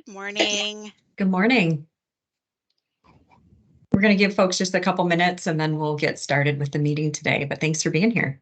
Good morning. Good morning. We're going to give folks just a couple minutes and then we'll get started with the meeting today, but thanks for being here.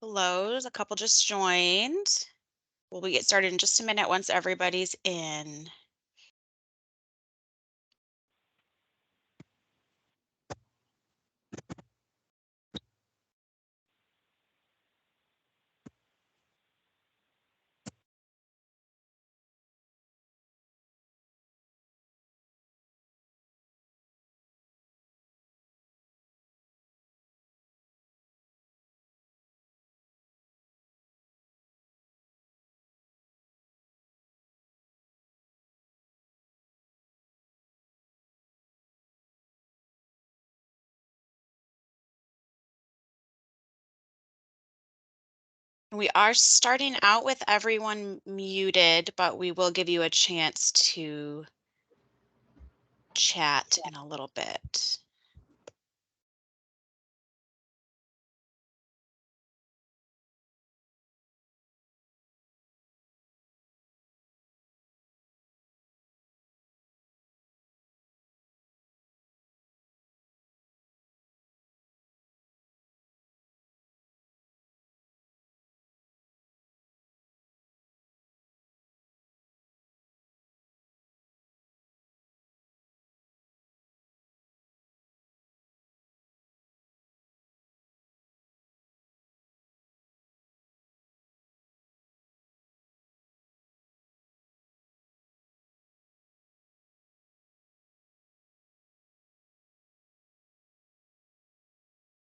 Hello, there's a couple just joined. We'll get started in just a minute once everybody's in. We are starting out with everyone muted, but we will give you a chance to chat in a little bit.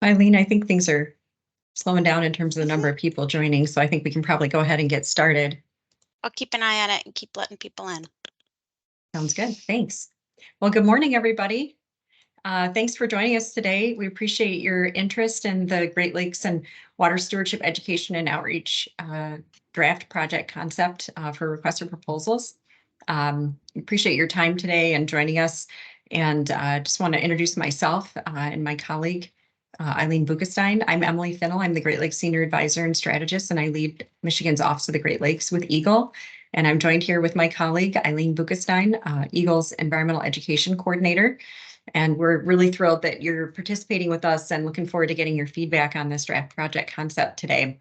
Eileen, I think things are slowing down in terms of the number of people joining, so I think we can probably go ahead and get started. I'll keep an eye on it and keep letting people in. Sounds good. Thanks. Well, good morning, everybody. Thanks for joining us today. We appreciate your interest in the Great Lakes and Water Stewardship Education and Outreach draft project concept for requests for proposals. Appreciate your time today and joining us. And just want to introduce myself and my colleague, Eileen Bukestein. I'm Emily Finnell. I'm the Great Lakes Senior Advisor and Strategist, and I lead Michigan's Office of the Great Lakes with EGLE. And I'm joined here with my colleague, Eileen Bukestein, EGLE's Environmental Education Coordinator. And we're really thrilled that you're participating with us and looking forward to getting your feedback on this draft project concept today.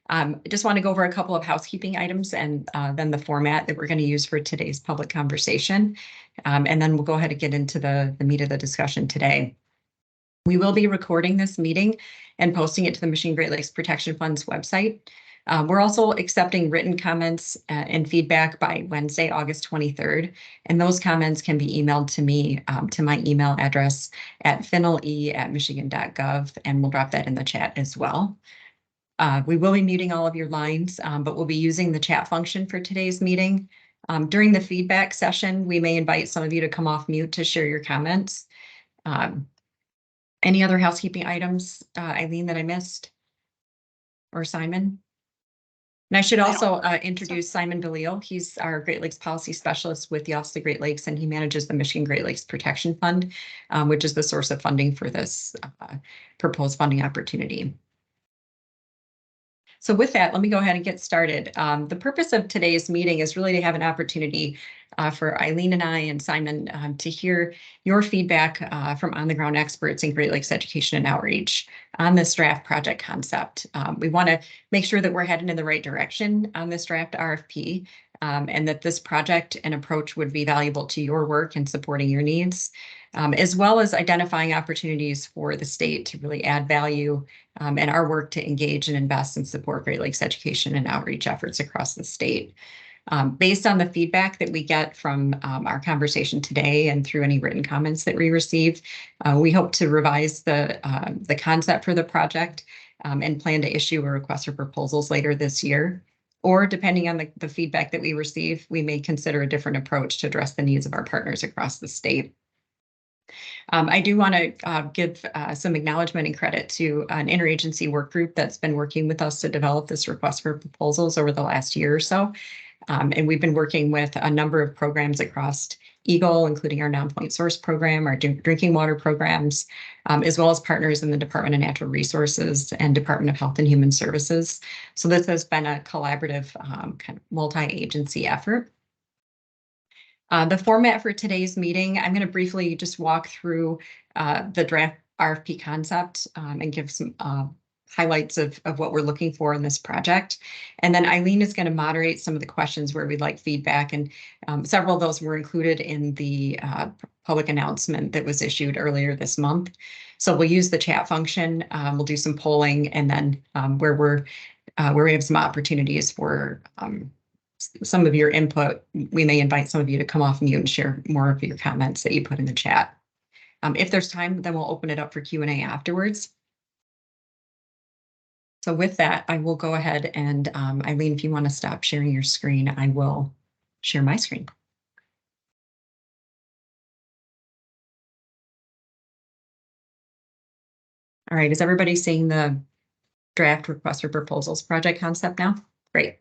I just want to go over a couple of housekeeping items and then the format that we're going to use for today's public conversation. And then we'll go ahead and get into the meat of the discussion today. We will be recording this meeting and posting it to the Michigan Great Lakes Protection Fund's website. We're also accepting written comments and feedback by Wednesday, August 23rd, and those comments can be emailed to me to my email address at finnelle@michigan.gov, and we'll drop that in the chat as well. We will be muting all of your lines, but we'll be using the chat function for today's meeting. During the feedback session, we may invite some of you to come off mute to share your comments. Any other housekeeping items, Eileen, that I missed? Or Simon? And I should also introduce Simon DeLeo. He's our Great Lakes Policy Specialist with the Office of the Great Lakes, and he manages the Michigan Great Lakes Protection Fund, which is the source of funding for this proposed funding opportunity. So with that, let me go ahead and get started. The purpose of today's meeting is really to have an opportunity for Eileen and I and Simon to hear your feedback from on-the-ground experts in Great Lakes Education and Outreach on this draft project concept. We want to make sure that we're heading in the right direction on this draft RFP and that this project and approach would be valuable to your work and supporting your needs, as well as identifying opportunities for the state to really add value and our work to engage and invest and support Great Lakes education and outreach efforts across the state. Based on the feedback that we get from our conversation today and through any written comments that we receive, we hope to revise the concept for the project and plan to issue a request for proposals later this year. Or depending on the feedback that we receive, we may consider a different approach to address the needs of our partners across the state. I do want to give some acknowledgement and credit to an interagency work group that's been working with us to develop this request for proposals over the last year or so. And we've been working with a number of programs across EGLE, including our non-point source program, our drinking water programs, as well as partners in the Department of Natural Resources and Department of Health and Human Services. So this has been a collaborative kind of multi-agency effort. The format for today's meeting, I'm going to briefly just walk through the draft RFP concept and give some highlights of what we're looking for in this project. And then Eileen is going to moderate some of the questions where we'd like feedback. And several of those were included in the public announcement that was issued earlier this month. So we'll use the chat function. We'll do some polling, and then where we have some opportunities for some of your input, we may invite some of you to come off mute and share more of your comments that you put in the chat. If there's time, then we'll open it up for Q&A afterwards. So with that, I will go ahead and Eileen, if you want to stop sharing your screen, I will share my screen. All right, is everybody seeing the draft request for proposals project concept now? Great.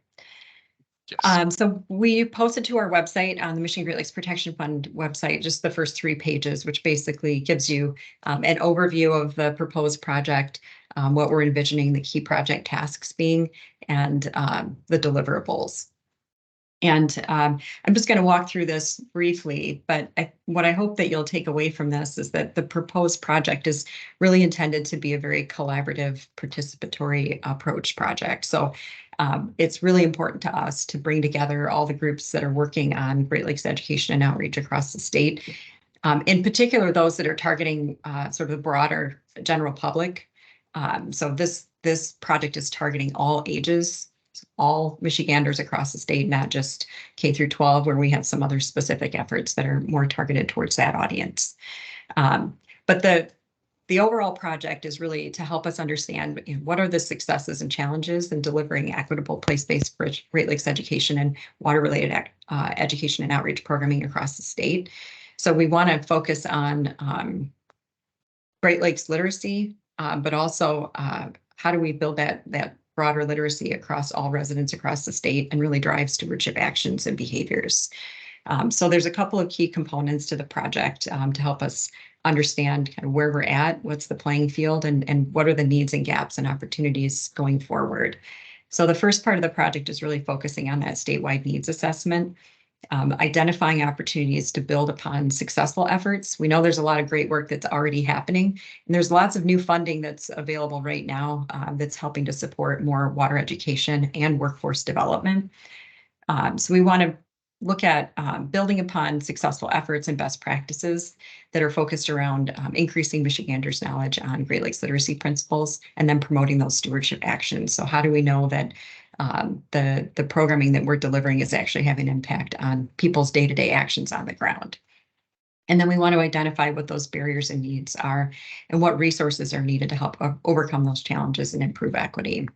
Yes. So we posted to our website on the Michigan Great Lakes Protection Fund website just the first 3 pages, which basically gives you an overview of the proposed project, what we're envisioning the key project tasks being, and the deliverables. And I'm just going to walk through this briefly, but what I hope that you'll take away from this is that the proposed project is really intended to be a very collaborative, participatory approach project. So it's really important to us to bring together all the groups that are working on Great Lakes education and outreach across the state. In particular, those that are targeting sort of the broader general public. So this project is targeting all ages, all Michiganders across the state, not just K through 12, where we have some other specific efforts that are more targeted towards that audience. But the overall project is really to help us understand what are the successes and challenges in delivering equitable place-based Great Lakes education and water-related education and outreach programming across the state. So we want to focus on Great Lakes literacy, but also how do we build that broader literacy across all residents across the state and really drive stewardship actions and behaviors. So there's a couple of key components to the project to help us understand kind of where we're at, what's the playing field, and what are the needs and gaps and opportunities going forward. So the first part of the project is really focusing on that statewide needs assessment, identifying opportunities to build upon successful efforts. We know there's a lot of great work that's already happening, and there's lots of new funding that's available right now that's helping to support more water education and workforce development. So we want to look at building upon successful efforts and best practices that are focused around increasing Michiganders' knowledge on Great Lakes literacy principles and then promoting those stewardship actions. So how do we know that the programming that we're delivering is actually having an impact on people's day-to-day actions on the ground? And then we want to identify what those barriers and needs are and what resources are needed to help overcome those challenges and improve equity.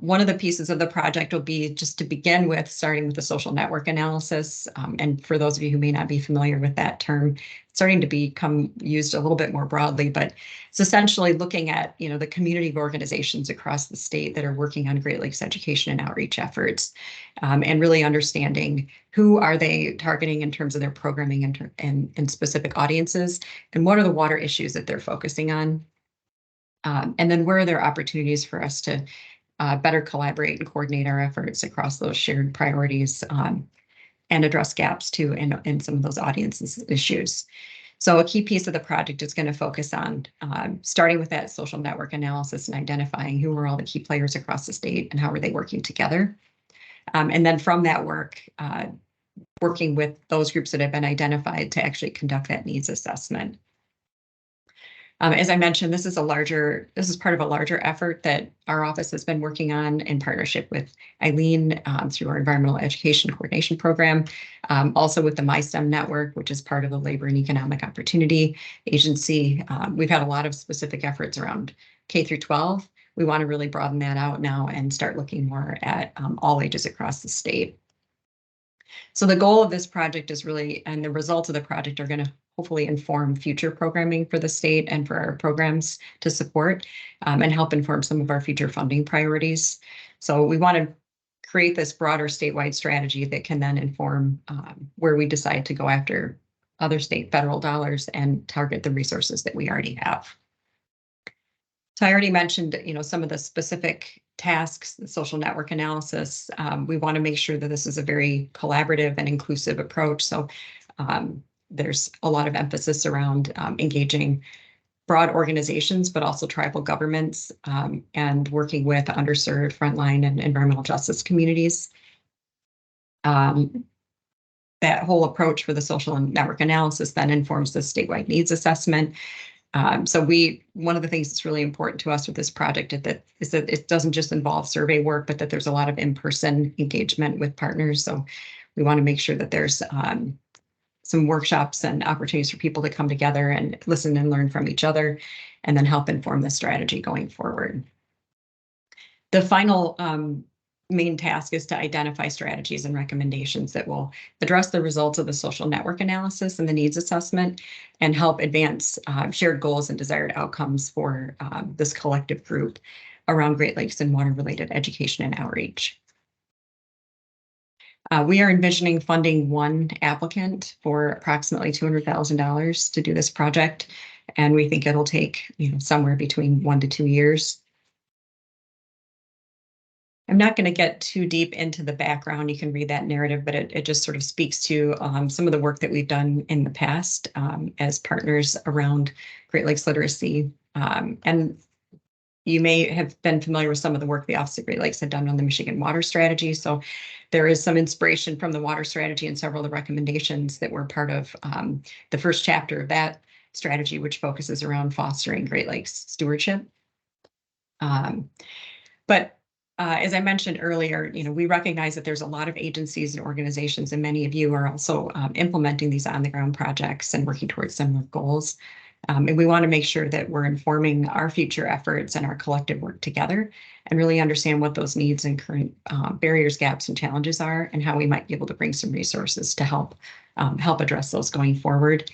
One of the pieces of the project will be just to begin with, starting with the social network analysis. And for those of you who may not be familiar with that term, it's starting to become used a little bit more broadly, but it's essentially looking at, the community of organizations across the state that are working on Great Lakes education and outreach efforts, and really understanding who are they targeting in terms of their programming and specific audiences, and what are the water issues that they're focusing on. And then where are there opportunities for us to better collaborate and coordinate our efforts across those shared priorities and address gaps too in some of those audiences issues. So a key piece of the project is going to focus on starting with that social network analysis and identifying who are all the key players across the state and how are they working together. And then from that work, working with those groups that have been identified to actually conduct that needs assessment. As I mentioned, this is part of a larger effort that our office has been working on in partnership with Eileen through our Environmental Education Coordination Program, also with the MySTEM Network, which is part of the Labor and Economic Opportunity Agency. We've had a lot of specific efforts around K through 12. We want to really broaden that out now and start looking more at all ages across the state. So the goal of this project is really, and the results of the project are going to hopefully inform future programming for the state and for our programs to support and help inform some of our future funding priorities. So we want to create this broader statewide strategy that can then inform where we decide to go after other state federal dollars and target the resources that we already have. So I already mentioned, some of the specific tasks, the social network analysis. We want to make sure that this is a very collaborative and inclusive approach. So there's a lot of emphasis around engaging broad organizations, but also tribal governments and working with underserved, frontline, and environmental justice communities. That whole approach for the social network analysis then informs the statewide needs assessment. So one of the things that's really important to us with this project is that it doesn't just involve survey work, but that there's a lot of in-person engagement with partners. So we want to make sure that there's some workshops and opportunities for people to come together and listen and learn from each other, and then help inform the strategy going forward. The final main task is to identify strategies and recommendations that will address the results of the social network analysis and the needs assessment and help advance shared goals and desired outcomes for this collective group around Great Lakes and water-related education and outreach. We are envisioning funding one applicant for approximately $200,000 to do this project, and we think it'll take somewhere between 1 to 2 years. I'm not going to get too deep into the background. You can read that narrative, but it just sort of speaks to some of the work that we've done in the past as partners around Great Lakes literacy. And you may have been familiar with some of the work the Office of Great Lakes had done on the Michigan Water Strategy. So there is some inspiration from the water strategy and several of the recommendations that were part of the first chapter of that strategy, which focuses around fostering Great Lakes stewardship. But as I mentioned earlier, we recognize that there's a lot of agencies and organizations, and many of you are also implementing these on-the-ground projects and working towards similar goals. And we want to make sure that we're informing our future efforts and our collective work together and really understand what those needs and current barriers, gaps, and challenges are, and how we might be able to bring some resources to help address those going forward.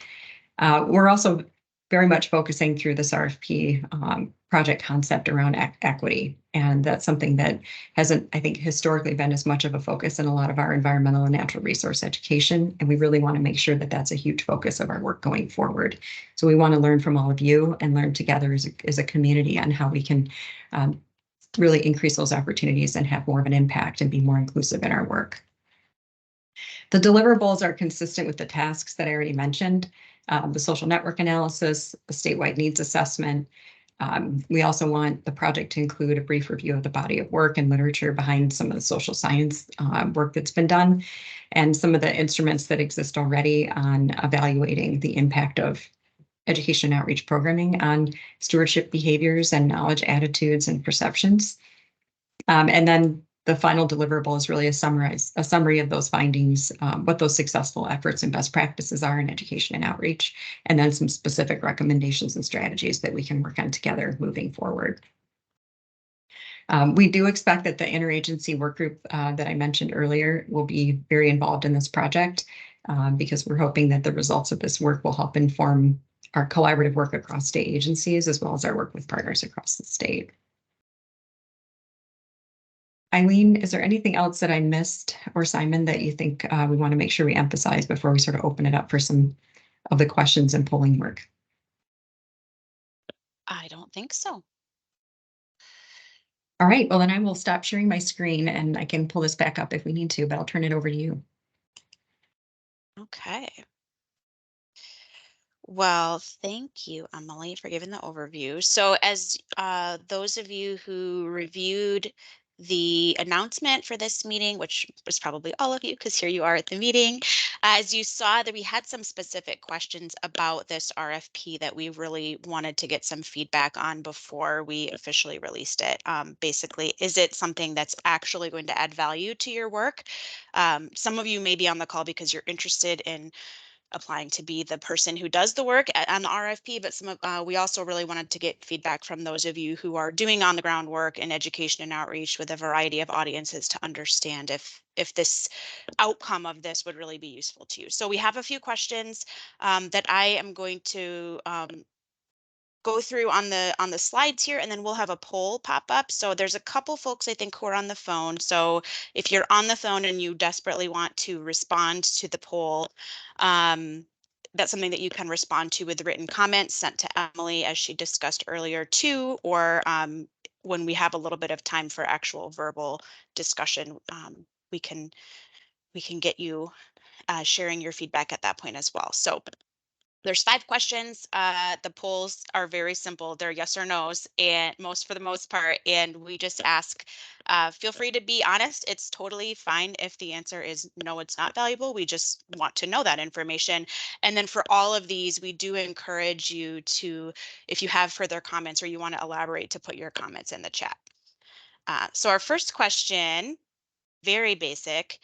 We're also very much focusing through this RFP project concept around equity. And that's something that hasn't, I think, historically been as much of a focus in a lot of our environmental and natural resource education. And we really want to make sure that that's a huge focus of our work going forward. So we want to learn from all of you and learn together as a community on how we can really increase those opportunities and have more of an impact and be more inclusive in our work. The deliverables are consistent with the tasks that I already mentioned. The social network analysis, the statewide needs assessment. We also want the project to include a brief review of the body of work and literature behind some of the social science work that's been done, and some of the instruments that exist already on evaluating the impact of education outreach programming on stewardship behaviors and knowledge, attitudes, and perceptions. And then the final deliverable is really a summary of those findings, what those successful efforts and best practices are in education and outreach, and then some specific recommendations and strategies that we can work on together moving forward. We do expect that the interagency work group that I mentioned earlier will be very involved in this project because we're hoping that the results of this work will help inform our collaborative work across state agencies, as well as our work with partners across the state. Eileen, is there anything else that I missed, or Simon, that you think we want to make sure we emphasize before we sort of open it up for some of the questions and polling work? I don't think so. All right, well, then I will stop sharing my screen and I can pull this back up if we need to, but I'll turn it over to you. Okay. Well, thank you, Emily, for giving the overview. So as those of you who reviewed the announcement for this meeting, which was probably all of you because here you are at the meeting. As you saw that we had some specific questions about this RFP that we really wanted to get some feedback on before we officially released it. Basically, is it something that's actually going to add value to your work? Some of you may be on the call because you're interested in applying to be the person who does the work on the RFP, but we also really wanted to get feedback from those of you who are doing on the ground work in education and outreach with a variety of audiences to understand if this outcome of this would really be useful to you. So we have a few questions that I am going to go through on the slides here, and then we'll have a poll pop up. So there's a couple folks I think who are on the phone. So if you're on the phone and you desperately want to respond to the poll, that's something that you can respond to with written comments sent to Emily, as she discussed earlier too, or when we have a little bit of time for actual verbal discussion, we can get you sharing your feedback at that point as well. So there's 5 questions. The polls are very simple. They're yes or no's, and for the most part. And we just ask, feel free to be honest. It's totally fine if the answer is no, it's not valuable. We just want to know that information. And then for all of these, we do encourage you to, if you have further comments or you want to elaborate, to put your comments in the chat. So our first question, very basic,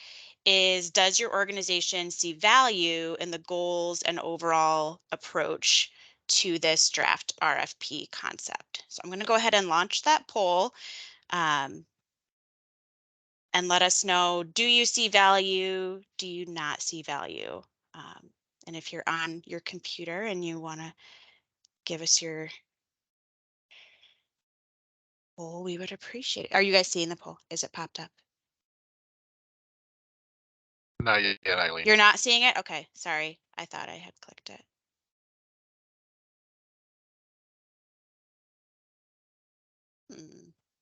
is does your organization see value in the goals and overall approach to this draft RFP concept? So I'm going to go ahead and launch that poll and let us know, do you see value? Do you not see value? And if you're on your computer and you want to give us your poll, we would appreciate it. Are you guys seeing the poll? Is it popped up? Not yet, Eileen. You're not seeing it? Okay, sorry. I thought I had clicked it.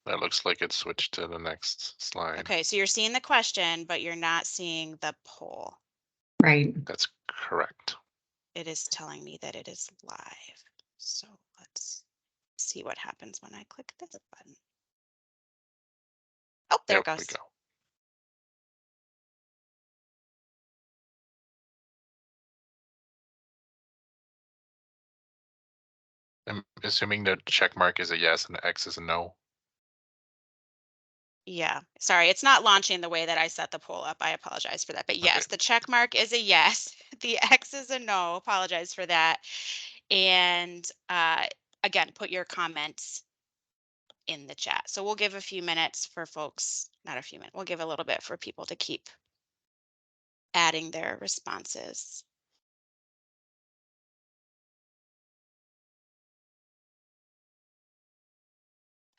That looks like it switched to the next slide. Okay, so you're seeing the question, but you're not seeing the poll. Right. That's correct. It is telling me that it is live. So let's see what happens when I click this button. Oh, there it goes. We go. I'm assuming the check mark is a yes and the X is a no. Yeah, sorry, it's not launching the way that I set the poll up. I apologize for that. But yes, the check mark is a yes. The X is a no. Apologize for that. And again, put your comments in the chat. So we'll give a few minutes for folks, not a few minutes, we'll give a little bit for people to keep adding their responses.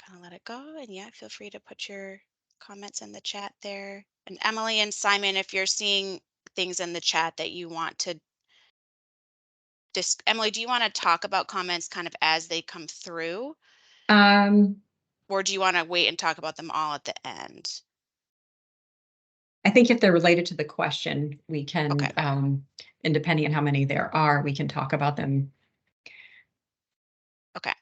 Kind of let it go, and yeah, feel free to put your comments in the chat there. And Emily and Simon, if you're seeing things in the chat that you want to Emily, do you want to talk about comments kind of as they come through? Or do you want to wait and talk about them all at the end? I think if they're related to the question, we can, okay. And depending on how many there are, we can talk about them. Okay.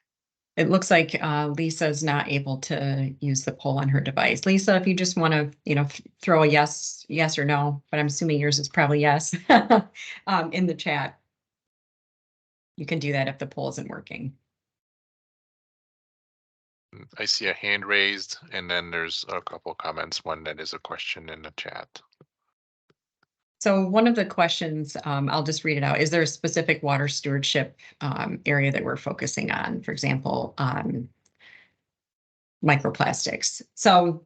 It looks like Lisa's not able to use the poll on her device. Lisa, if you just want to, throw a yes or no, but I'm assuming yours is probably yes, in the chat. You can do that if the poll isn't working. I see a hand raised, and then there's a couple comments. One that is a question in the chat. So one of the questions, I'll just read it out. Is there a specific water stewardship area that we're focusing on? For example, microplastics. So,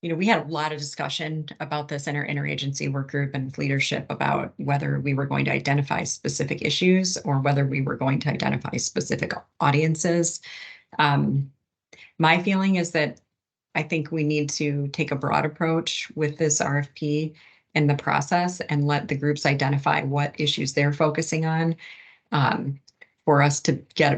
we had a lot of discussion about this in our interagency work group and leadership about whether we were going to identify specific issues or whether we were going to identify specific audiences. My feeling is that I think we need to take a broad approach with this RFP and the process and let the groups identify what issues they're focusing on, for us to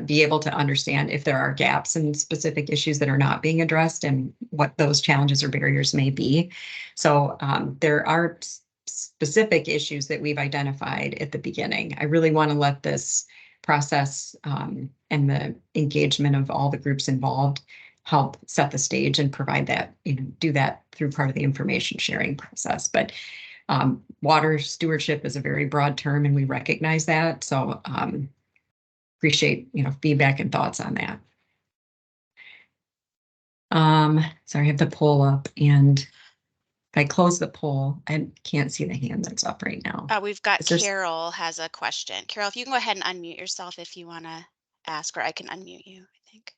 be able to understand if there are gaps in specific issues that are not being addressed and what those challenges or barriers may be. So there are specific issues that we've identified at the beginning. I really want to let this process and the engagement of all the groups involved help set the stage and provide that, do that through part of the information sharing process. But water stewardship is a very broad term, and we recognize that. So appreciate, feedback and thoughts on that. So I have the poll up, and if I close the poll, I can't see the hand that's up right now. We've got Carol has a question. Carol, if you can go ahead and unmute yourself if you want to ask, or I can unmute you, I think.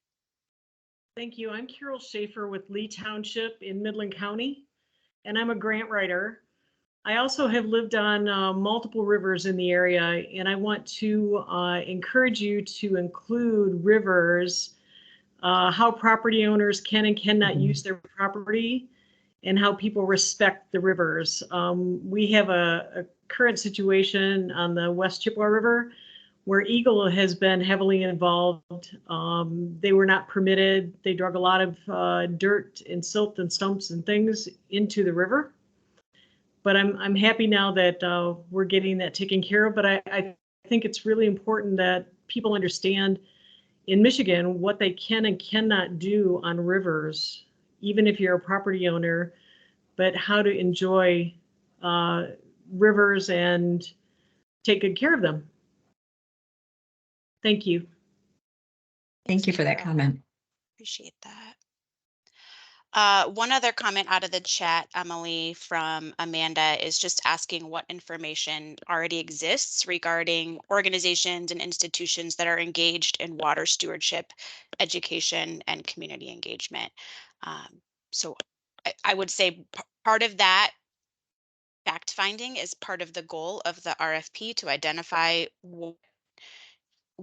Thank you. I'm Carol Schaefer with Lee Township in Midland County, and I'm a grant writer. I also have lived on multiple rivers in the area, and I want to encourage you to include rivers, how property owners can and cannot use their property, and how people respect the rivers. We have a current situation on the West Chippewa River where EGLE has been heavily involved. They were not permitted. They drug a lot of dirt and silt and stumps and things into the river. But I'm happy now that we're getting that taken care of. But I think it's really important that people understand in Michigan what they can and cannot do on rivers, even if you're a property owner, but how to enjoy rivers and take good care of them. Thank you. Thank you for that comment. Appreciate that. One other comment out of the chat, Emily, from Amanda, is just asking what information already exists regarding organizations and institutions that are engaged in water stewardship, education, and community engagement. So I would say part of that fact finding is part of the goal of the RFP to identify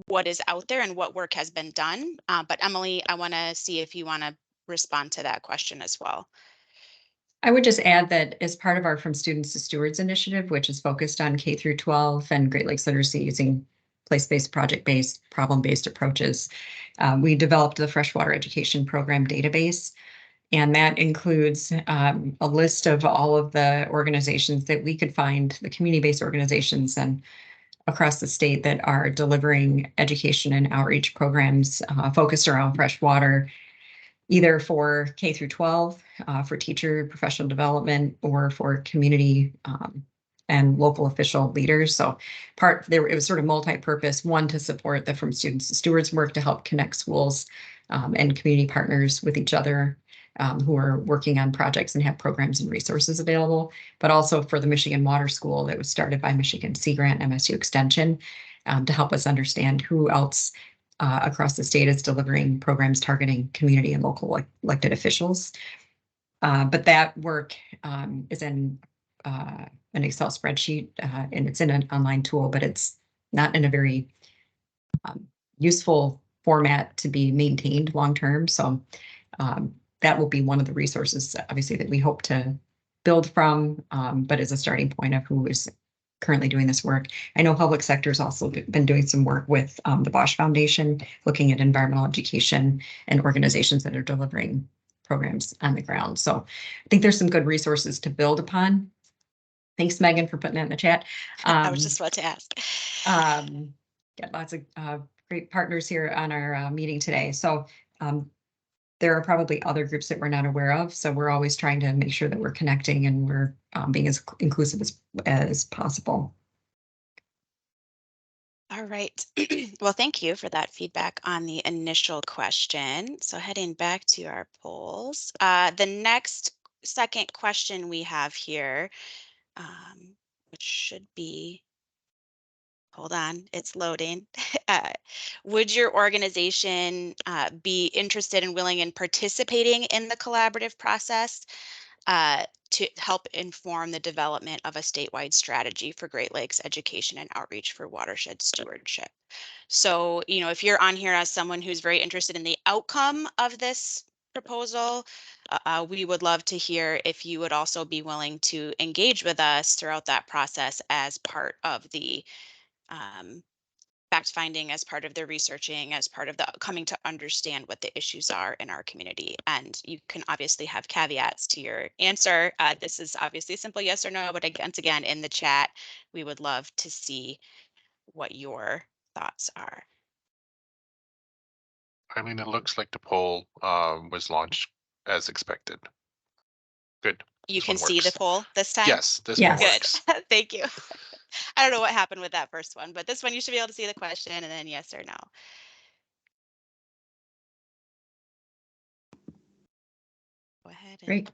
what is out there and what work has been done. But Emily, I want to see if you want to respond to that question as well. I would just add that as part of our From Students to Stewards initiative, which is focused on K through 12 and Great Lakes literacy using place-based, project-based, problem-based approaches, we developed the Freshwater Education Program database. And that includes a list of all of the organizations that we could find, the community-based organizations and across the state that are delivering education and outreach programs focused around fresh water, either for K through 12, for teacher professional development, or for community and local official leaders. So it was sort of multi-purpose, one to support the From Students to Stewards work to help connect schools and community partners with each other who are working on projects and have programs and resources available, but also for the Michigan Water School that was started by Michigan Sea Grant, MSU Extension, to help us understand who else across the state is delivering programs targeting community and local elected officials. But that work is in an Excel spreadsheet, and it's in an online tool, but it's not in a very useful format to be maintained long-term. So that will be one of the resources, obviously, that we hope to build from, but as a starting point of who is currently doing this work. I know public sector has also been doing some work with the Bosch Foundation, looking at environmental education and organizations that are delivering programs on the ground. So I think there's some good resources to build upon. Thanks, Megan, for putting that in the chat. I was just about to ask. Got lots of great partners here on our meeting today. So there are probably other groups that we're not aware of. So we're always trying to make sure that we're connecting and we're being as inclusive as possible. All right. Well, thank you for that feedback on the initial question. So heading back to our polls, the second question we have here, which should be, hold on, it's loading. Would your organization be interested and willing in participating in the collaborative process to help inform the development of a statewide strategy for Great Lakes education and outreach for watershed stewardship? So, if you're on here as someone who's very interested in the outcome of this proposal, we would love to hear if you would also be willing to engage with us throughout that process as part of the fact finding, as part of the researching, as part of the coming to understand what the issues are in our community. And you can obviously have caveats to your answer. This is obviously a simple yes or no, but again, in the chat, we would love to see what your thoughts are. I mean, it looks like the poll was launched as expected. Good. You This can one see the works. poll this time? Yes, this one Yes. Good. works. Thank you. I don't know what happened with that first one, but this one you should be able to see the question and then yes or no. Go ahead and Great.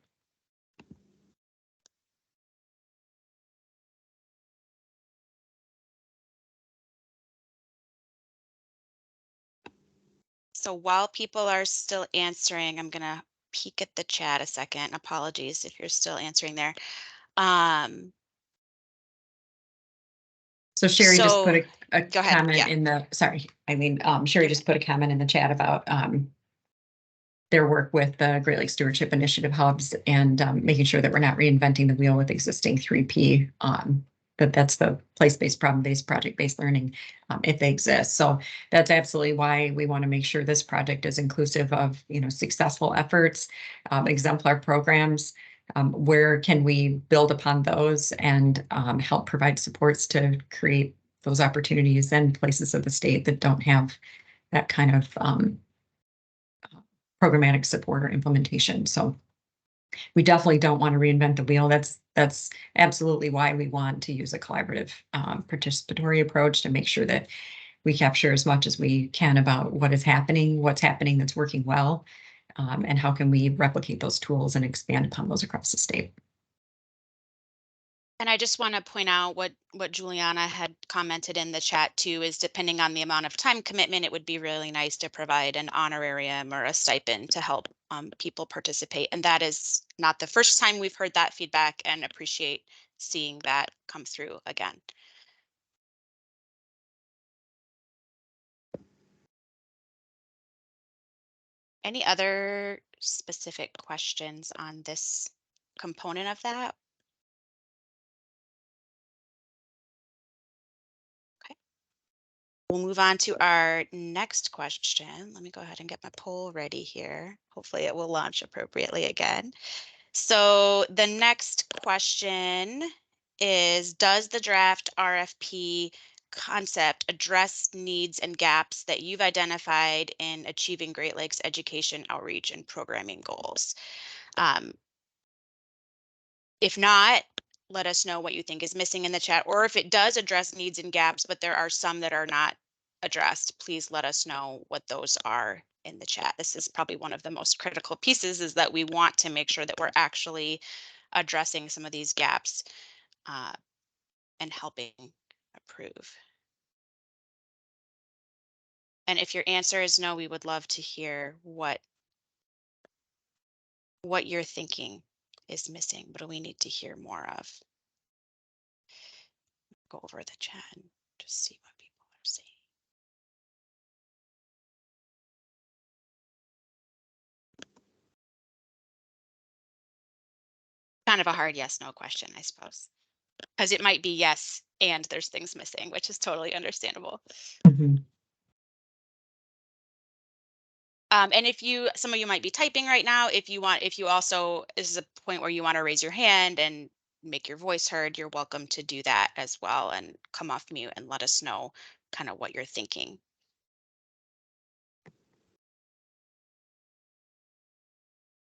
so while people are still answering, I'm gonna peek at the chat a second. Apologies if you're still answering there. So Sherry just put So a go ahead. comment Yeah. in the, sorry, Sherry You're just put a comment in the chat about their work with the Great Lakes Stewardship Initiative hubs and making sure that we're not reinventing the wheel with existing 3P. That's the place-based, problem-based, project-based learning, if they exist. So that's absolutely why we want to make sure this project is inclusive of, successful efforts, exemplar programs. Where can we build upon those and help provide supports to create those opportunities in places of the state that don't have that kind of programmatic support or implementation. So we definitely don't want to reinvent the wheel. That's absolutely why we want to use a collaborative participatory approach to make sure that we capture as much as we can about what's happening that's working well, and how can we replicate those tools and expand upon those across the state. And I just want to point out what Juliana had commented in the chat too, is depending on the amount of time commitment, it would be really nice to provide an honorarium or a stipend to help people participate. And that is not the first time we've heard that feedback, and appreciate seeing that come through again. Any other specific questions on this component of that? We'll move on to our next question. Let me go ahead and get my poll ready here. Hopefully it will launch appropriately again. So the next question is, does the draft RFP concept address needs and gaps that you've identified in achieving Great Lakes education outreach and programming goals? If not, let us know what you think is missing in the chat, or if it does address needs and gaps, but there are some that are not addressed, please let us know what those are in the chat. This is probably one of the most critical pieces, is that we want to make sure that we're actually addressing some of these gaps and helping approve. And if your answer is no, we would love to hear what you're thinking is missing. What do we need to hear more of? Go over the chat and just see what people are saying. Kind of a hard yes, no question, I suppose, because it might be yes and there's things missing, which is totally understandable. Mm-hmm. And if some of you might be typing right now, if you also, this is a point where you want to raise your hand and make your voice heard, you're welcome to do that as well and come off mute and let us know kind of what you're thinking.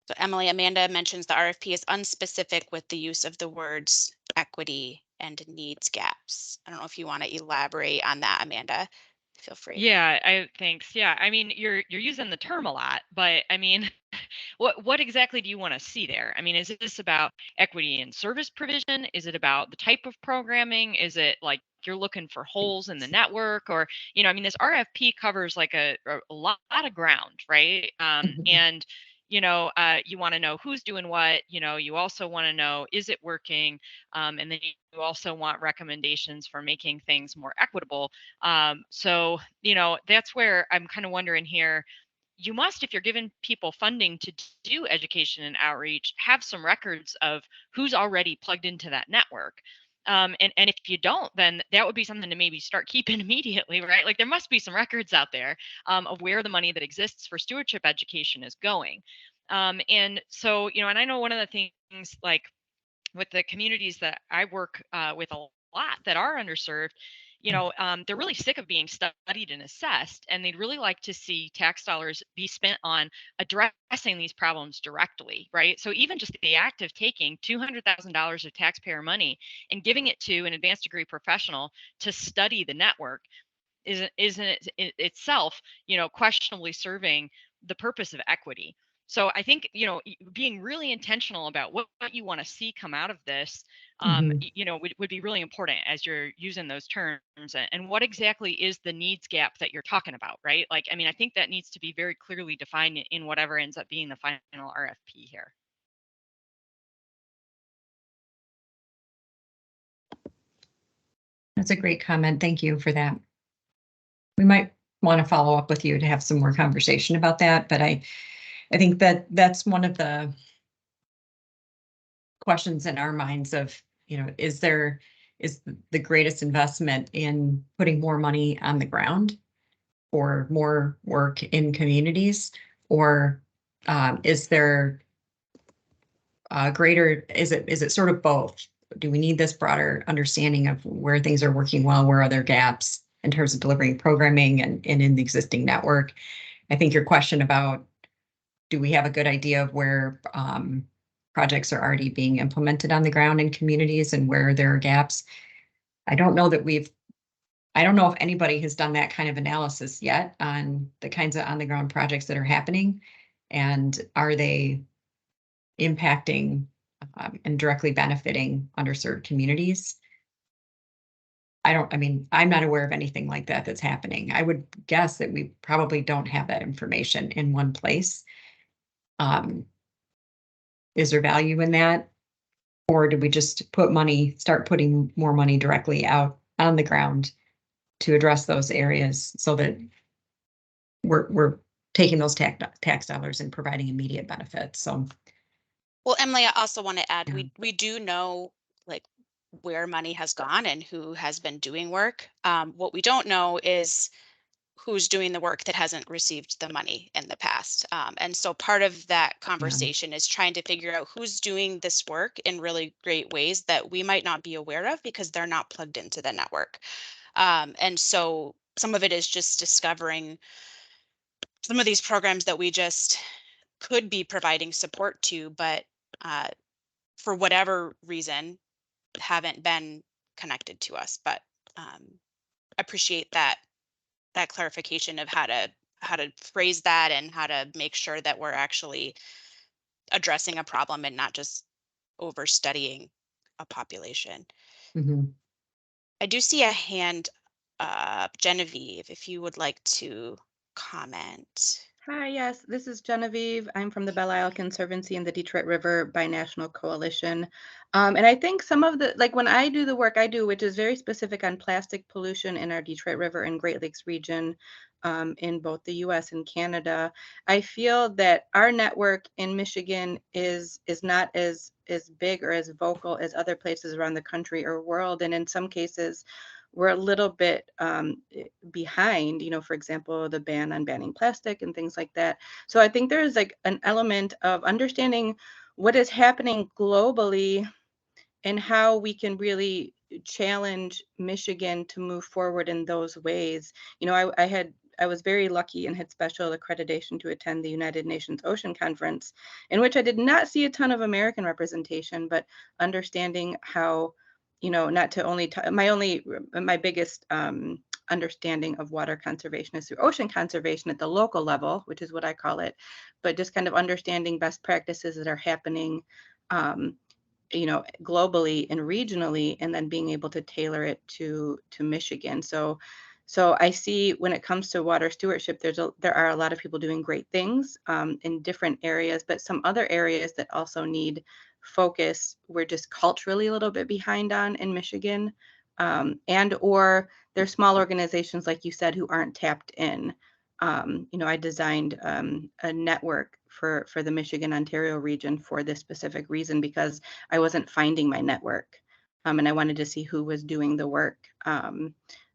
So Emily, Amanda mentions the RFP is unspecific with the use of the words equity and needs gaps. I don't know if you want to elaborate on that, Amanda. Feel free. Yeah, thanks. Yeah, I mean, you're using the term a lot, but I mean, what exactly do you want to see there? I mean, is this about equity in service provision? Is it about the type of programming? Is it like you're looking for holes in the network? Or, I mean, this RFP covers like a lot of ground, right? And you want to know who's doing what. You also want to know, is it working? And then you also want recommendations for making things more equitable. So that's where I'm kind of wondering here. You must, if you're giving people funding to do education and outreach, have some records of who's already plugged into that network. And if you don't, then that would be something to maybe start keeping immediately, right? Like there must be some records out there of where the money that exists for stewardship education is going. And so, and I know one of the things like with the communities that I work with a lot that are underserved you know, they're really sick of being studied and assessed, and they'd really like to see tax dollars be spent on addressing these problems directly, right? So even just the act of taking $200,000 of taxpayer money and giving it to an advanced degree professional to study the network isn't it itself, you know, questionably serving the purpose of equity. So I think, you know, being really intentional about what you want to see come out of this, you know, would be really important as you're using those terms, and what exactly is the needs gap that you're talking about, right? Like, I mean, I think that needs to be very clearly defined in whatever ends up being the final RFP here. That's a great comment. Thank you for that. We might want to follow up with you to have some more conversation about that, but I think that that's one of the questions in our minds of, you know, is the greatest investment in putting more money on the ground or more work in communities, or is there greater, is it sort of both? Do we need this broader understanding of where things are working well, where are there gaps in terms of delivering programming and in the existing network? I think your question about, do we have a good idea of where projects are already being implemented on the ground in communities and where there are gaps? I don't know if anybody has done that kind of analysis yet on the kinds of on the ground projects that are happening, and are they impacting and directly benefiting underserved communities. I'm not aware of anything like that that's happening. I would guess that we probably don't have that information in one place. Is there value in that? Or do we just start putting more money directly out on the ground to address those areas so that we're taking those tax dollars and providing immediate benefits? So, well, Emily, I also want to add, yeah. we do know like where money has gone and who has been doing work. What we don't know is who's doing the work that hasn't received the money in the past. And so part of that conversation is trying to figure out who's doing this work in really great ways that we might not be aware of because they're not plugged into the network. And so some of it is just discovering some of these programs that we just could be providing support to, but for whatever reason, haven't been connected to us. But appreciate that clarification of how to phrase that and how to make sure that we're actually addressing a problem and not just overstudying a population. Mhm. I do see a hand up. Genevieve, if you would like to comment. Hi, yes, this is Genevieve. I'm from the Belle Isle Conservancy and the Detroit River Binational Coalition. And I think some of like when I do the work I do, which is very specific on plastic pollution in our Detroit River and Great Lakes region, in both the US and Canada, I feel that our network in Michigan is not as big or as vocal as other places around the country or world. And in some cases, we're a little bit behind, you know, for example, the ban on banning plastic and things like that. So I think there's like an element of understanding what is happening globally and how we can really challenge Michigan to move forward in those ways. You know, I was very lucky and had special accreditation to attend the United Nations Ocean Conference, in which I did not see a ton of American representation, but understanding how, you know, not to only my biggest understanding of water conservation is through ocean conservation at the local level, which is what I call it, but just kind of understanding best practices that are happening, you know, globally and regionally, and then being able to tailor it to Michigan. So I see when it comes to water stewardship, there are a lot of people doing great things in different areas, but some other areas that also need focus, we're just culturally a little bit behind on in Michigan, and or there's small organizations, like you said, who aren't tapped in. You know, I designed a network for the Michigan, Ontario region for this specific reason, because I wasn't finding my network, and I wanted to see who was doing the work.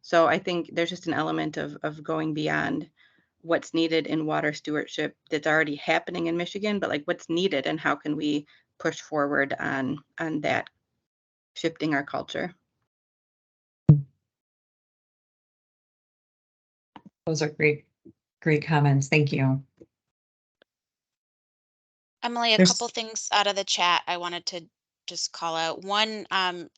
So I think there's just an element of going beyond what's needed in water stewardship that's already happening in Michigan, but like what's needed and how can we push forward on that, shifting our culture. Those are great comments. Thank you. Emily, a There's- couple things out of the chat I wanted to just call out. One,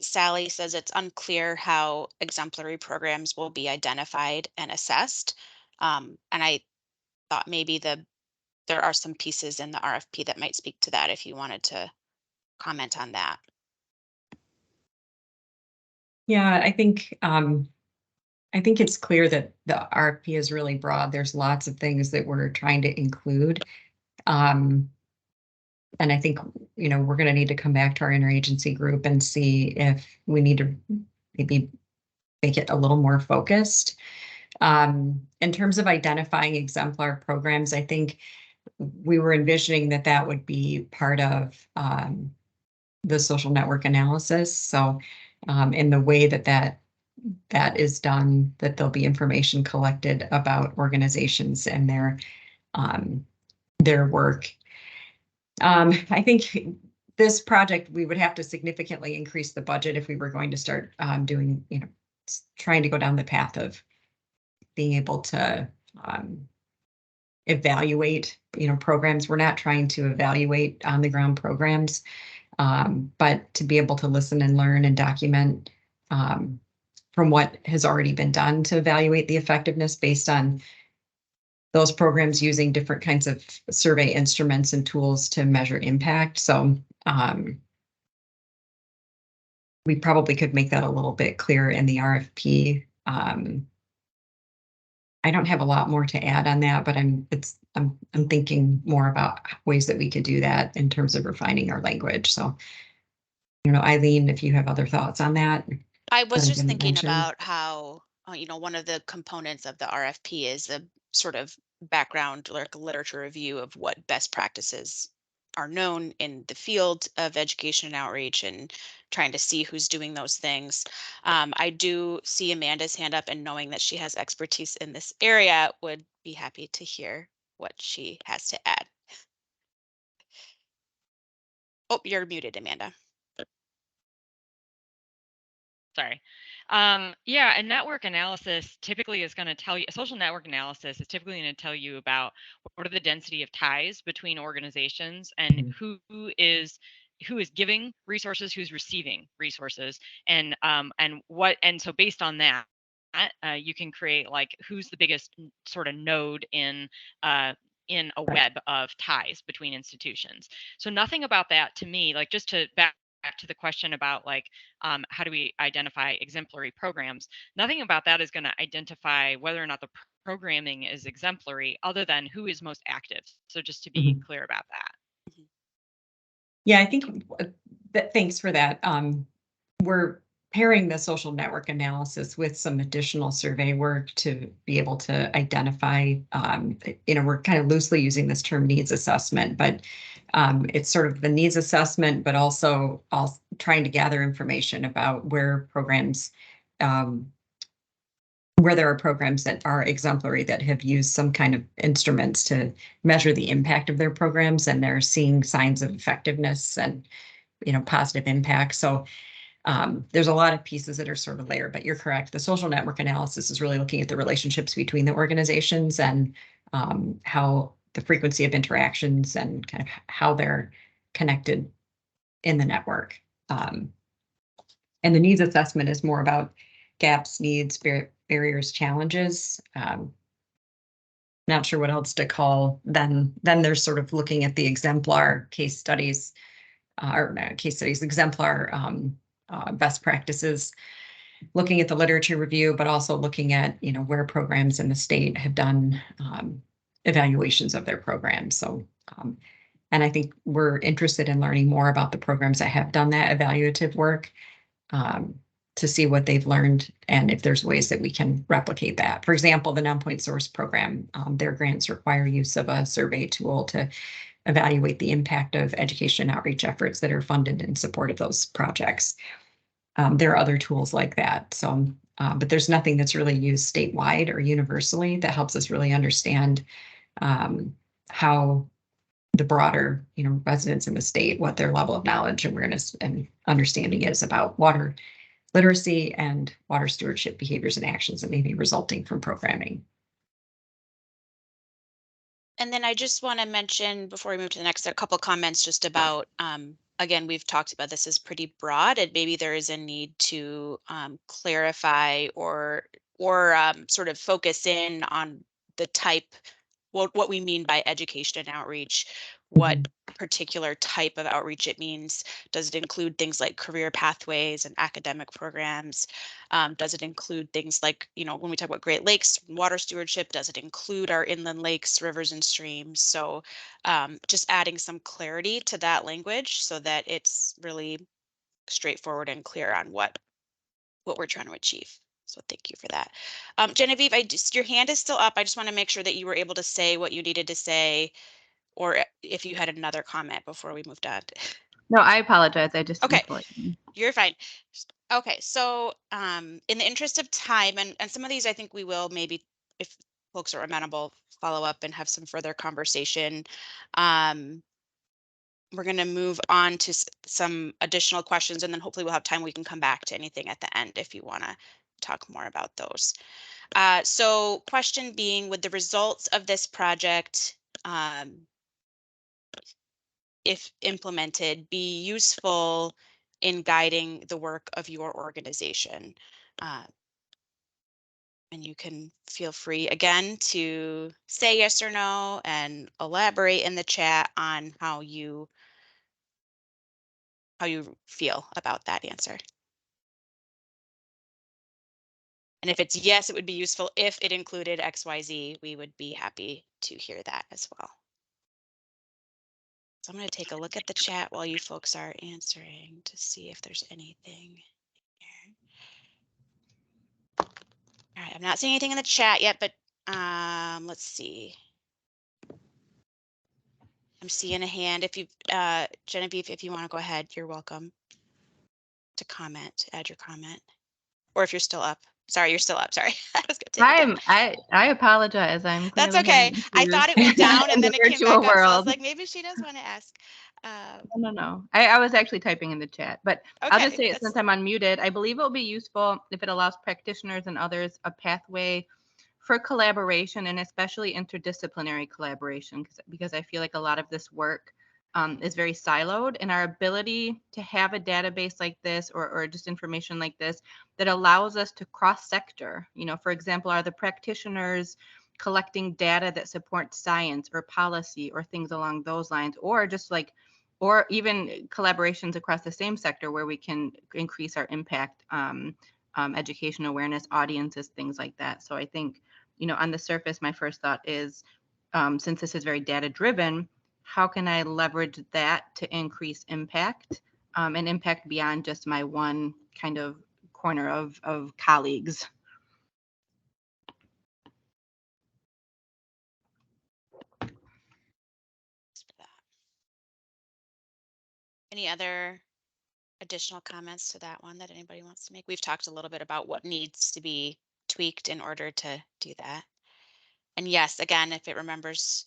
Sally says it's unclear how exemplary programs will be identified and assessed. And I thought maybe there are some pieces in the RFP that might speak to that if you wanted to comment on that. Yeah, I think it's clear that the RFP is really broad. There's lots of things that we're trying to include. And I think, we're going to need to come back to our interagency group and see if we need to maybe make it a little more focused. In terms of identifying exemplar programs, I think we were envisioning that would be part of the social network analysis. So in the way that is done, that there'll be information collected about organizations and their work. I think this project, we would have to significantly increase the budget if we were going to start doing, trying to go down the path of being able to evaluate, programs. We're not trying to evaluate on the ground programs, but to be able to listen and learn and document from what has already been done to evaluate the effectiveness based on those programs using different kinds of survey instruments and tools to measure impact. So we probably could make that a little bit clearer in the RFP. I don't have a lot more to add on that, but I'm thinking more about ways that we could do that in terms of refining our language. So, Eileen, if you have other thoughts on that. I was just thinking about how, one of the components of the RFP is a sort of background literature review of what best practices are known in the field of education and outreach and trying to see who's doing those things. I do see Amanda's hand up, and knowing that she has expertise in this area, would be happy to hear what she has to add. Oh, you're muted, Amanda. Sorry. Yeah, a network analysis typically is going to tell you, a social network analysis is typically going to tell you about what are the density of ties between organizations and who is giving resources, who's receiving resources, and so based on that, you can create who's the biggest sort of node in a web of ties between institutions. So nothing about that to me, just to back to the question about how do we identify exemplary programs, nothing about that is going to identify whether or not the programming is exemplary other than who is most active. So just to be clear about that. Yeah, I think thanks for that. We're pairing the social network analysis with some additional survey work to be able to identify, we're kind of loosely using this term needs assessment, but it's sort of the needs assessment, but also trying to gather information about where programs, where there are programs that are exemplary that have used some kind of instruments to measure the impact of their programs, and they're seeing signs of effectiveness and, positive impact. So there's a lot of pieces that are sort of layered, but you're correct. The social network analysis is really looking at the relationships between the organizations and how the frequency of interactions and kind of how they're connected in the network. And the needs assessment is more about gaps, needs, barriers, challenges. Not sure what else to call. Then they're sort of looking at the exemplar case studies, exemplar best practices, looking at the literature review, but also looking at, where programs in the state have done evaluations of their programs. So, and I think we're interested in learning more about the programs that have done that evaluative work to see what they've learned and if there's ways that we can replicate that. For example, the non-point source program, their grants require use of a survey tool to evaluate the impact of education outreach efforts that are funded in support of those projects. There are other tools like that. So, but there's nothing that's really used statewide or universally that helps us really understand how the broader, residents in the state, what their level of knowledge, awareness, and understanding is about water literacy and water stewardship behaviors and actions that may be resulting from programming. And then I just want to mention before we move to the next, a couple comments just about, again, we've talked about this is pretty broad and maybe there is a need to clarify or sort of focus in on the type, what we mean by education and outreach, what particular type of outreach it means. Does it include things like career pathways and academic programs? Does it include things like, when we talk about Great Lakes, water stewardship, does it include our inland lakes, rivers, and streams? So just adding some clarity to that language so that it's really straightforward and clear on what we're trying to achieve. So thank you for that. Genevieve, your hand is still up. I just want to make sure that you were able to say what you needed to say, or if you had another comment before we moved on. No, I apologize. I just Okay, didn't pull it. you're fine. Okay, so in the interest of time, and some of these I think we will maybe, if folks are amenable, follow up and have some further conversation. We're going to move on to some additional questions, and then hopefully we'll have time we can come back to anything at the end if you want to talk more about those. So question being, would the results of this project, if implemented, be useful in guiding the work of your organization? And you can feel free again to say yes or no and elaborate in the chat on how you feel about that answer. And if it's yes, it would be useful if it included XYZ, we would be happy to hear that as well. So I'm going to take a look at the chat while you folks are answering to see if there's anything here. All right, I'm not seeing anything in the chat yet, but let's see. I'm seeing a hand. If you, Genevieve, if you want to go ahead, you're welcome to comment, add your comment, or if you're still up. Sorry, you're still up. Sorry, I was gonna take I apologize. I'm clearly That's okay. I thought it went down and then it came back up. So I was like, maybe she does want to ask. No. I was actually typing in the chat, but I'll just say it since I'm unmuted. I believe it will be useful if it allows practitioners and others a pathway for collaboration, and especially interdisciplinary collaboration, because I feel like a lot of this work is very siloed, and our ability to have a database like this or just information like this that allows us to cross-sector, for example, are the practitioners collecting data that supports science or policy or things along those lines, or just like, or even collaborations across the same sector where we can increase our impact, education awareness, audiences, things like that. So I think, on the surface, my first thought is, since this is very data driven, how can I leverage that to increase impact, and impact beyond just my one kind of corner of colleagues? Any other additional comments to that one that anybody wants to make? We've talked a little bit about what needs to be tweaked in order to do that. And yes, again, if it remembers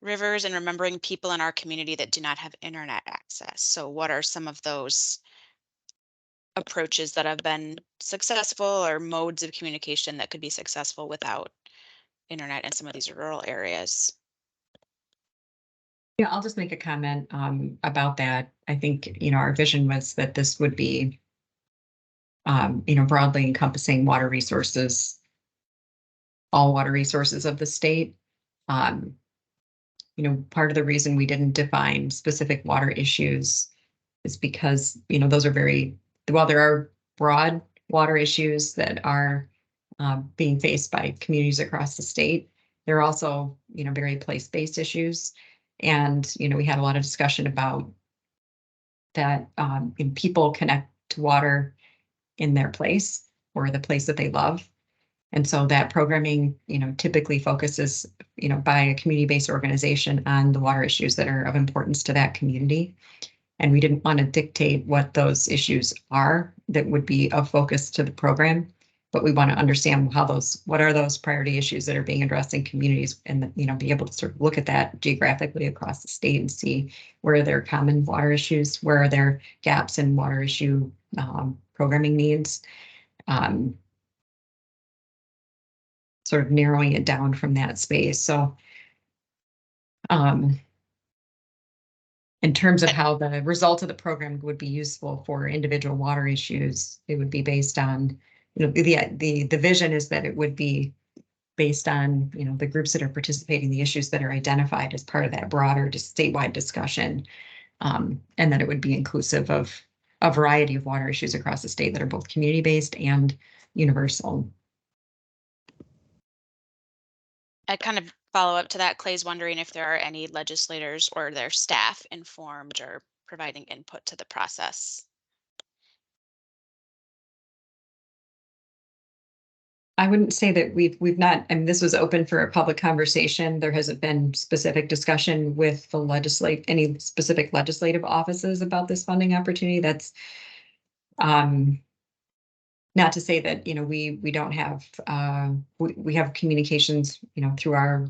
rivers and remembering people in our community that do not have internet access. So what are some of those approaches that have been successful, or modes of communication that could be successful without internet in some of these rural areas? Yeah, I'll just make a comment about that. I think, our vision was that this would be, broadly encompassing water resources, all water resources of the state. Part of the reason we didn't define specific water issues is because, those are while there are broad water issues that are being faced by communities across the state, there are also, very place-based issues. And, we had a lot of discussion about that people connect to water in their place or the place that they love. And so that programming, typically focuses, by a community-based organization on the water issues that are of importance to that community. And we didn't want to dictate what those issues are that would be of focus to the program, but we want to understand what are those priority issues that are being addressed in communities, and, be able to sort of look at that geographically across the state and see where there are common water issues, where are there gaps in water issue programming needs. Sort of narrowing it down from that space. So In terms of how the result of the program would be useful for individual water issues, it would be based on, the vision is that it would be based on, the groups that are participating, the issues that are identified as part of that broader statewide discussion. And that it would be inclusive of a variety of water issues across the state that are both community-based and universal. I kind of follow up to that. Clay's wondering if there are any legislators or their staff informed or providing input to the process. I wouldn't say that we've not, and this was open for a public conversation. There hasn't been specific discussion with the any specific legislative offices about this funding opportunity. That's not to say that, we don't have, we have communications, through our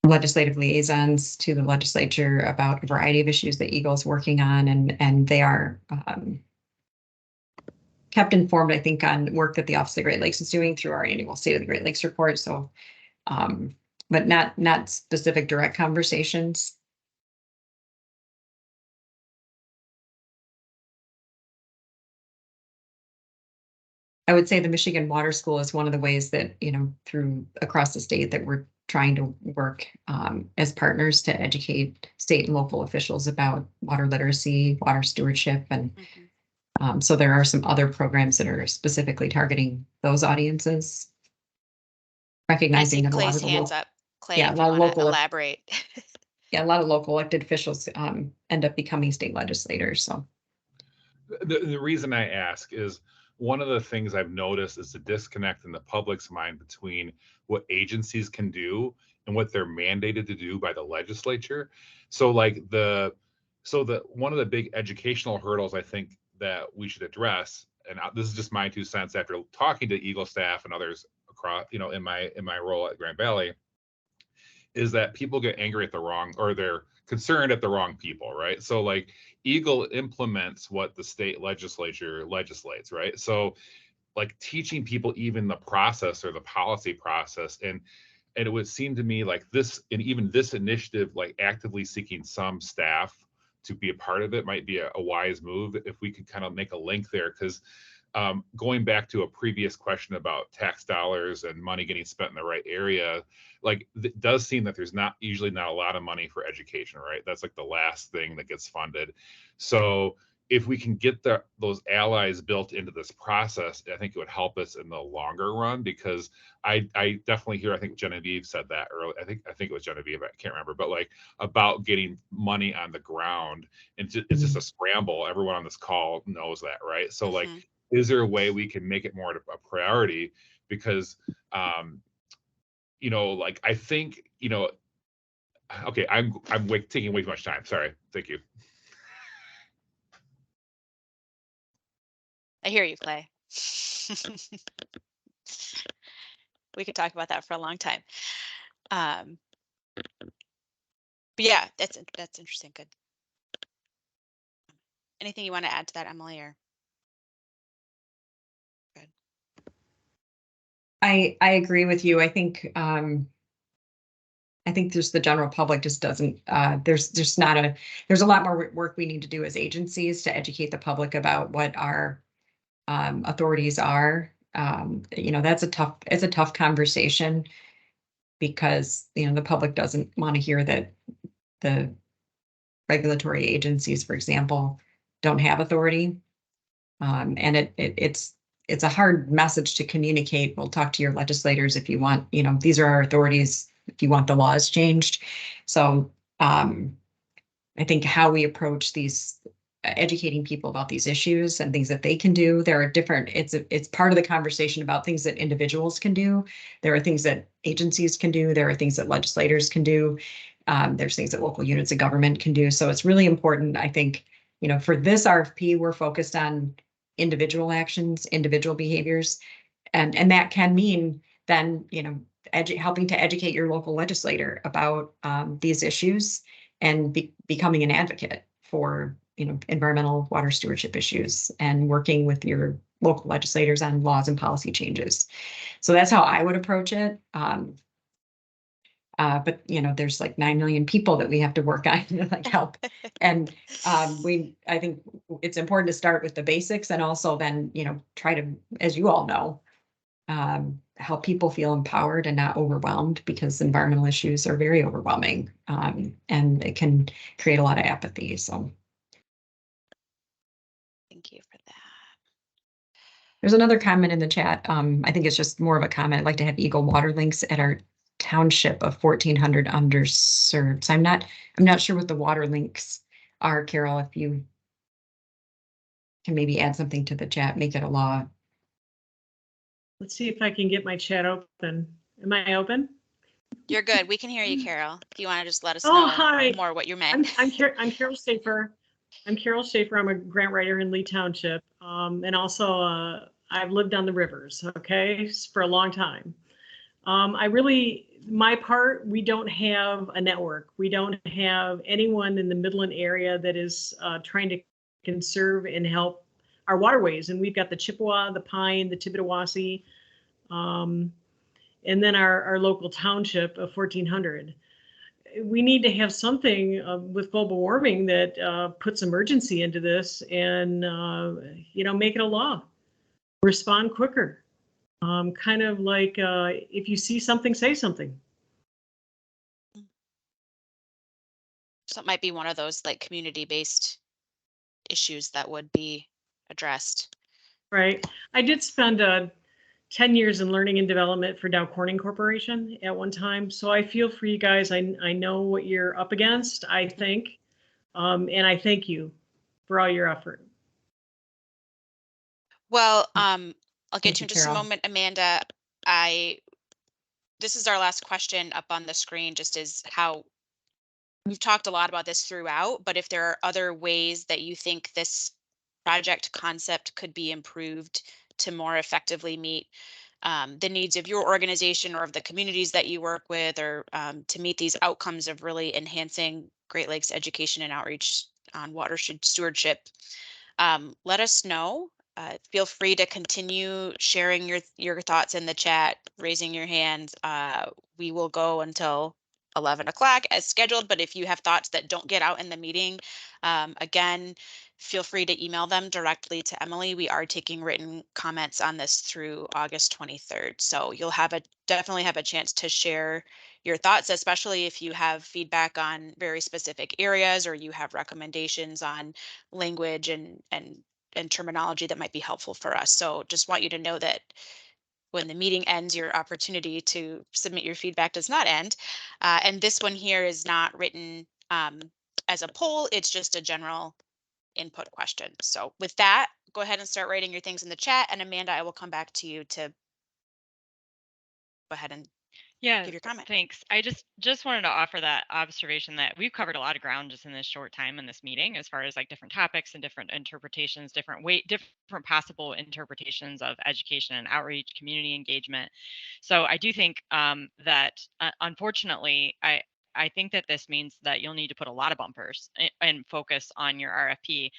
legislative liaisons to the legislature about a variety of issues that EGLE is working on, and they are kept informed, I think, on work that the Office of the Great Lakes is doing through our annual State of the Great Lakes report. So, but not specific direct conversations. I would say the Michigan Water School is one of the ways that, through across the state that we're trying to work as partners to educate state and local officials about water literacy, water stewardship, and so there are some other programs that are specifically targeting those audiences. Recognizing that Clay's hands up. Clay, yeah, if you want to elaborate. Yeah, a lot of local elected officials end up becoming state legislators. So the reason I ask is, one of the things I've noticed is the disconnect in the public's mind between what agencies can do and what they're mandated to do by the legislature. So one of the big educational hurdles I think that we should address, and this is just my 2 cents after talking to EGLE staff and others across, in my role at Grand Valley, is that people get angry at the wrong, or they're concerned at the wrong people, right? So like EGLE implements what the state legislature legislates, right? So like teaching people even the process or the policy process, and it would seem to me like this, and even this initiative, like actively seeking some staff to be a part of it might be a wise move if we could kind of make a link there. Because going back to a previous question about tax dollars and money getting spent in the right area, like it does seem that there's usually not a lot of money for education, right? That's like the last thing that gets funded. So if we can get those allies built into this process, I think it would help us in the longer run, because I definitely hear, I think Genevieve said that earlier. I think it was Genevieve, I can't remember, but like about getting money on the ground, and it's just a scramble. Everyone on this call knows that, right? So like, is there a way we can make it more of a priority? Because, like I think, okay, I'm taking way too much time. Sorry. Thank you. I hear you, Clay. We could talk about that for a long time. But yeah, that's interesting. Good. Anything you want to add to that, Emily? Or good. I agree with you. I think there's the general public just doesn't, there's a lot more work we need to do as agencies to educate the public about what our authorities are. It's a tough conversation, because, the public doesn't want to hear that the regulatory agencies, for example, don't have authority. And it's a hard message to communicate. We'll talk to your legislators if you want, these are our authorities, if you want the laws changed. So I think how we approach these, educating people about these issues and things that they can do, there are different, it's part of the conversation about things that individuals can do. There are things that agencies can do. There are things that legislators can do. There's things that local units of government can do. So it's really important, I think, for this RFP, we're focused on individual actions, individual behaviors, and that can mean then, helping to educate your local legislator about these issues, and becoming an advocate for, environmental water stewardship issues, and working with your local legislators on laws and policy changes. So that's how I would approach it. But there's like 9 million people that we have to work on to like help. And I think it's important to start with the basics and also then, try to, as you all know, help people feel empowered and not overwhelmed, because environmental issues are very overwhelming, and it can create a lot of apathy. So Thank you for that. there's another comment in the chat. I think it's just more of a comment. I'd like to have EGLE water links at our township of 1,400 underserved. So I'm not sure what the water links are, Carol. If you can maybe add something to the chat, make it a law. Let's see if I can get my chat open. Am I open? You're good. We can hear you, Carol. If you want to just let us Oh, know hi. more what you meant. I'm Carol Schaefer. I'm Carol Schaefer. I'm a grant writer in Lee Township. And also I've lived on the rivers, okay, for a long time. We don't have a network. We don't have anyone in the Midland area that is trying to conserve and help our waterways. And we've got the Chippewa, the Pine, the Tibbetawasi, and then our local township of 1,400. We need to have something with global warming that puts emergency into this and, make it a law. Respond quicker. Kind of like if you see something, say something. So it might be one of those like community-based issues that would be addressed. Right. I did spend 10 years in learning and development for Dow Corning Corporation at one time. So I feel for you guys. I know what you're up against, I think. And I thank you for all your effort. Well, I'll get to in just a Carol. moment, Amanda. This is our last question up on the screen, just as how we've talked a lot about this throughout, but if there are other ways that you think this project concept could be improved to more effectively meet the needs of your organization or of the communities that you work with, or to meet these outcomes of really enhancing Great Lakes education and outreach on watershed stewardship, let us know. Feel free to continue sharing your thoughts in the chat, raising your hand. We will go until 11 o'clock as scheduled, but if you have thoughts that don't get out in the meeting, again, feel free to email them directly to Emily. We are taking written comments on this through August 23rd. So you'll definitely have a chance to share your thoughts, especially if you have feedback on very specific areas or you have recommendations on language and terminology that might be helpful for us. So just want you to know that when the meeting ends, your opportunity to submit your feedback does not end. And this one here is not written as a poll, it's just a general input question. So with that, go ahead and start writing your things in the chat. And Amanda, I will come back to you to go ahead and give your comment. Thanks. I just wanted to offer that observation that we've covered a lot of ground just in this short time in this meeting, as far as like different topics and different interpretations, different possible interpretations of education and outreach, community engagement. So I do think that unfortunately, I think that this means that you'll need to put a lot of bumpers and focus on your RFP,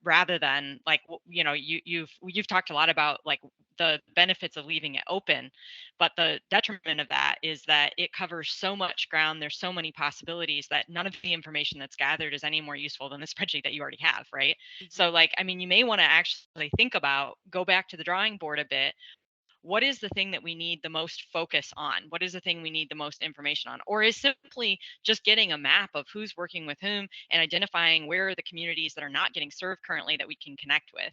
rather than like, you've talked a lot about like the benefits of leaving it open, but the detriment of that is that it covers so much ground. There's so many possibilities that none of the information that's gathered is any more useful than the spreadsheet that you already have, right? Mm-hmm. So like, I mean, you may want to actually go back to the drawing board a bit. What is the thing that we need the most focus on? What is the thing we need the most information on? Or is simply just getting a map of who's working with whom and identifying where are the communities that are not getting served currently that we can connect with?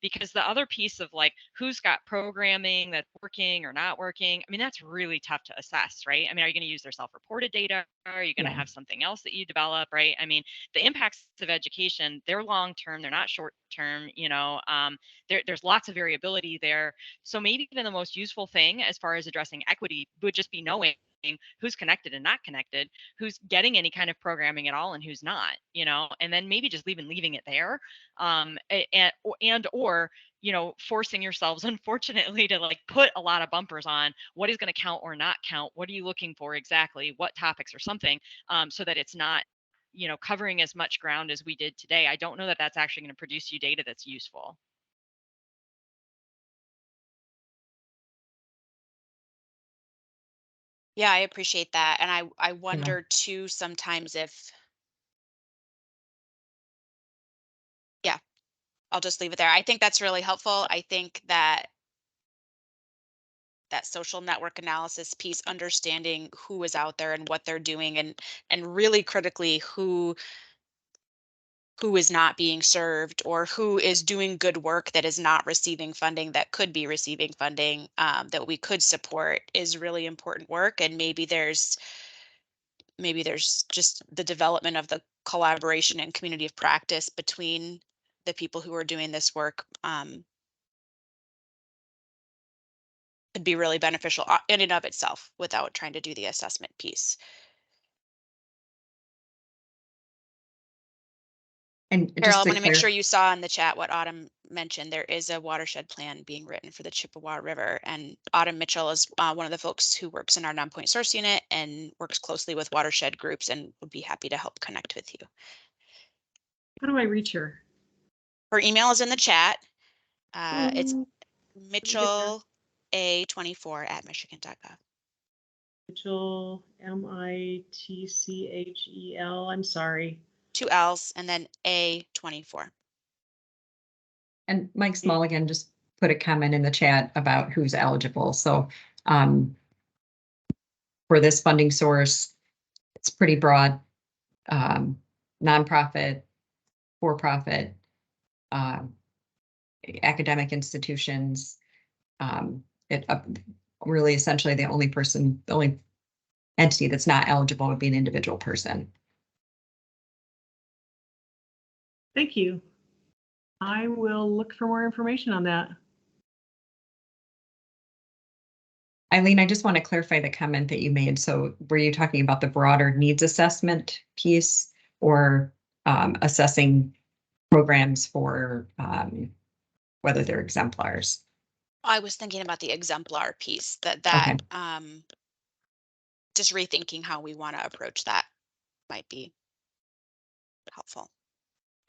Because the other piece of like who's got programming that's working or not working, I mean, that's really tough to assess, right? I mean, are you going to use their self-reported data? Are you going to have something else that you develop, right? I mean, the impacts of education, they're long-term, they're not short-term, there's lots of variability there. So maybe even the most useful thing as far as addressing equity would just be knowing who's connected and not connected, who's getting any kind of programming at all and who's not, and then maybe just leaving it there, or forcing yourselves unfortunately to like put a lot of bumpers on what is going to count or not count, what are you looking for exactly, what topics or something, so that it's not covering as much ground as we did today. I don't know that that's actually going to produce you data that's useful. Yeah, I appreciate that. And I wonder too sometimes if, yeah, I'll just leave it there. I think that's really helpful. I think that that social network analysis piece, understanding who is out there and what they're doing, and really critically who is not being served or who is doing good work that is not receiving funding that could be receiving funding, that we could support, is really important work. And maybe there's just the development of the collaboration and community of practice between the people who are doing this work, could be really beneficial in and of itself without trying to do the assessment piece. And Carol, just I to want to make sure clarify, you saw in the chat what Autumn mentioned. There is a watershed plan being written for the Chippewa River, and Autumn Mitchell is one of the folks who works in our non-point source unit and works closely with watershed groups and would be happy to help connect with you. How do I reach her? Her email is in the chat. It's Mitchell mitchella24@michigan.gov. Mitchell, Mitchell. I'm sorry. 2 L's and then A24. and Mike Small again just put a comment in the chat about who's eligible. So for this funding source, it's pretty broad. Nonprofit, for-profit, academic institutions. Really essentially the only entity that's not eligible would be an individual person. Thank you. I will look for more information on that. Eileen, I just want to clarify the comment that you made. So were you talking about the broader needs assessment piece, or assessing programs for whether they're exemplars? I was thinking about the exemplar piece, Okay. Just rethinking how we want to approach that might be helpful.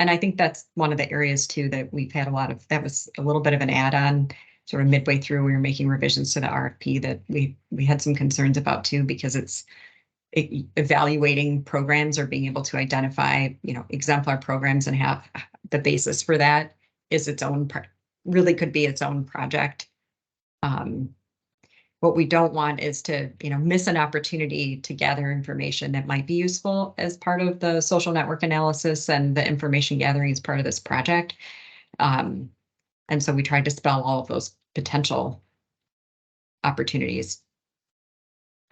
And I think that's one of the areas too that we've had that was a little bit of an add-on sort of midway through. We were making revisions to the RFP that we had some concerns about too, because it's evaluating programs or being able to identify, exemplar programs and have the basis for that is its own, really could be its own project. What we don't want is to, miss an opportunity to gather information that might be useful as part of the social network analysis and the information gathering as part of this project. And so we tried to spell all of those potential opportunities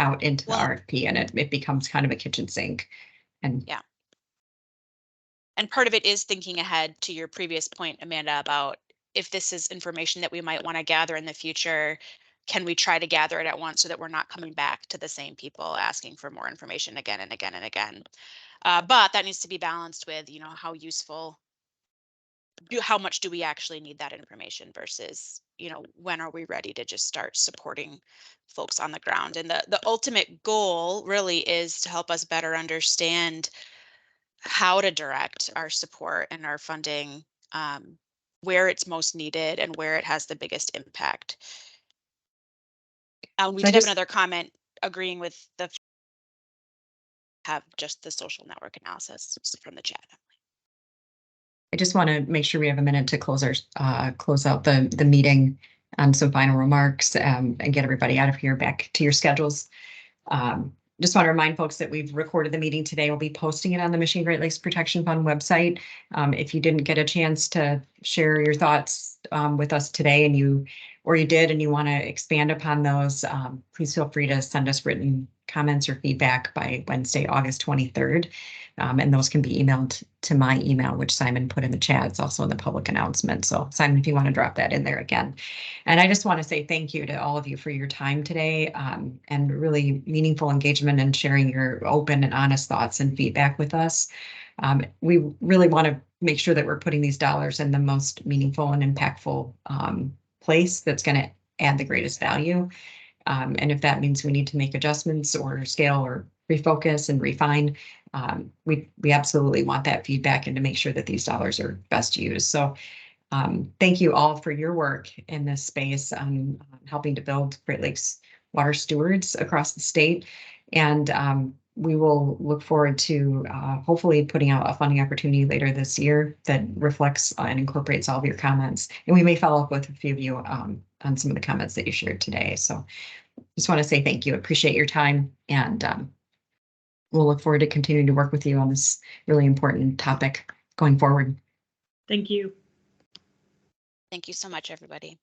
out into the RFP, and it becomes kind of a kitchen sink. And yeah. And part of it is thinking ahead to your previous point, Amanda, about if this is information that we might want to gather in the future, can we try to gather it at once so that we're not coming back to the same people asking for more information again and again and again? But that needs to be balanced with, how much do we actually need that information versus, when are we ready to just start supporting folks on the ground? And the ultimate goal really is to help us better understand how to direct our support and our funding, where it's most needed and where it has the biggest impact. We did have another comment agreeing with have just the social network analysis from the chat. I just want to make sure we have a minute to close out the meeting on some final remarks, and get everybody out of here back to your schedules. Just want to remind folks that we've recorded the meeting today. We'll be posting it on the Michigan Great Lakes Protection Fund website. If you didn't get a chance to share your thoughts with us today, and you did and you want to expand upon those, please feel free to send us written comments or feedback by Wednesday, August 23rd. And those can be emailed to my email, which Simon put in the chat. It's also in the public announcement. So Simon, if you want to drop that in there again. And I just want to say thank you to all of you for your time today, and really meaningful engagement and sharing your open and honest thoughts and feedback with us. We really want to make sure that we're putting these dollars in the most meaningful and impactful place that's going to add the greatest value. And if that means we need to make adjustments or scale or refocus and refine, we absolutely want that feedback and to make sure that these dollars are best used. So thank you all for your work in this space, helping to build Great Lakes water stewards across the state. And we will look forward to hopefully putting out a funding opportunity later this year that reflects and incorporates all of your comments. And we may follow up with a few of you on some of the comments that you shared today. So just want to say thank you. Appreciate your time, and we'll look forward to continuing to work with you on this really important topic going forward. Thank you. Thank you so much, everybody.